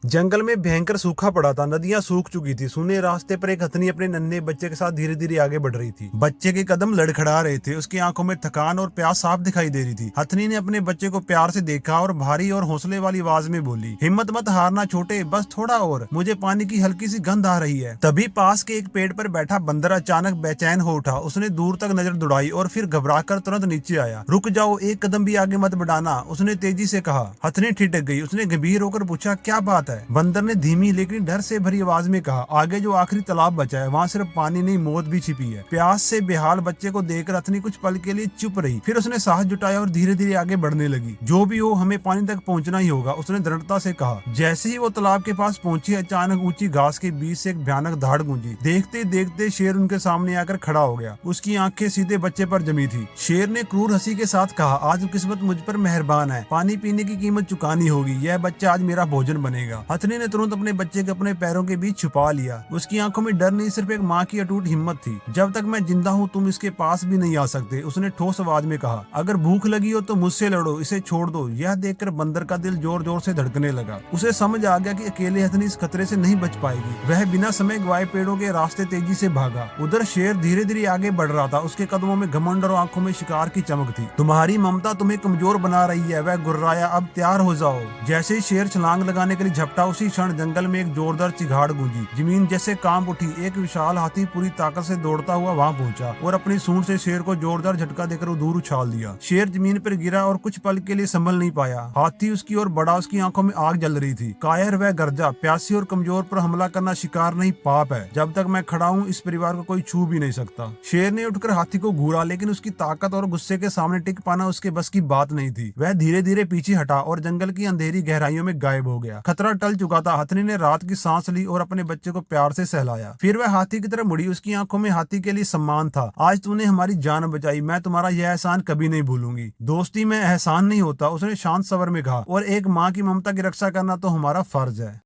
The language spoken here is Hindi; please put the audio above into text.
जंगल में भयंकर सूखा पड़ा था। नदियां सूख चुकी थी। सूने रास्ते पर एक हथनी अपने नन्हे बच्चे के साथ धीरे धीरे आगे बढ़ रही थी। बच्चे के कदम लड़खड़ा रहे थे। उसकी आंखों में थकान और प्यास साफ दिखाई दे रही थी। हथनी ने अपने बच्चे को प्यार से देखा और भारी और हौसले वाली आवाज में बोली, हिम्मत मत हारना छोटे, बस थोड़ा और, मुझे पानी की हल्की सी गंध आ रही है। तभी पास के एक पेड़ पर बैठा बंदर अचानक बेचैन हो उठा। उसने दूर तक नजर दौड़ाई और फिर घबराकर तुरंत नीचे आया। रुक जाओ, एक कदम भी आगे मत बढ़ाना, उसने तेजी से कहा। हथनी ठिठक गई। उसने गंभीर होकर पूछा, क्या बात है? बंदर ने धीमी लेकिन डर से भरी आवाज में कहा, आगे जो आखिरी तालाब बचा है वहाँ सिर्फ पानी नहीं, मौत भी छिपी है। प्यास से बेहाल बच्चे को देखकर हथनी कुछ पल के लिए चुप रही। फिर उसने साहस जुटाया और धीरे धीरे आगे बढ़ने लगी। जो भी हो, हमें पानी तक पहुंचना ही होगा, उसने दृढ़ता से कहा। जैसे ही वो तालाब के पास पहुंची, अचानक ऊंची घास के बीच से एक भयानक दहाड़ गूंजी। देखते देखते शेर उनके सामने आकर खड़ा हो गया। उसकी आंखें सीधे बच्चे पर जमी थी। शेर ने क्रूर हंसी के साथ कहा, आज किस्मत मुझ पर मेहरबान है, पानी पीने की कीमत चुकानी होगी, यह बच्चा आज मेरा भोजन बनेगा। हथनी ने तुरंत अपने बच्चे को अपने पैरों के बीच छुपा लिया। उसकी आंखों में डर नहीं, सिर्फ एक माँ की अटूट हिम्मत थी। जब तक मैं जिंदा हूँ तुम इसके पास भी नहीं आ सकते, उसने ठोस आवाज में कहा। अगर भूख लगी हो तो मुझसे लड़ो, इसे छोड़ दो। यह देखकर बंदर का दिल जोर जोर से धड़कने लगा। उसे समझ आ गया कि अकेले हथनी इस खतरे से नहीं बच पाएगी। वह बिना समय गवाए पेड़ों के रास्ते तेजी से भागा। उधर शेर धीरे धीरे आगे बढ़ रहा था। उसके कदमों में घमंड और आंखों में शिकार की चमक थी। तुम्हारी ममता तुम्हें कमजोर बना रही है, वह गुर्राया। अब तैयार हो जाओ। जैसे ही शेर छलांग लगाने के लिए झपटा, उसी क्षण जंगल में एक जोरदार चिघाड़ गूंजी। जमीन जैसे कांप उठी। एक विशाल हाथी पूरी ताकत से दौड़ता हुआ वहां पहुंचा और अपनी सूंड से शेर को जोरदार झटका देकर दूर उछाल दिया। शेर जमीन पर गिरा और कुछ पल के लिए संभल नहीं पाया। हाथी उसकी ओर बढ़ा। उसकी आंखों में आग जल रही थी। कायर वह गर्जा, प्यासी और कमजोर पर हमला करना शिकार नहीं, पाप है। जब तक मैं खड़ा हूँ इस परिवार को कोई छू भी नहीं सकता। शेर ने उठकर हाथी को घूरा, लेकिन उसकी ताकत और गुस्से के सामने टिक पाना उसके बस की बात नहीं थी। वह धीरे धीरे पीछे हटा और जंगल की अंधेरी गहराइयों में गायब हो गया। खतरा टल चुका था। हथनी ने रात की सांस ली और अपने बच्चे को प्यार से सहलाया। फिर वह हाथी की तरफ मुड़ी। उसकी आंखों में हाथी के लिए सम्मान था। आज तूने हमारी जान बचाई, मैं तुम्हारा यह एहसान कभी नहीं भूलूंगी। दोस्ती में एहसान नहीं होता, उसने शांत स्वर में कहा, और एक माँ की ममता की रक्षा करना तो हमारा फर्ज है।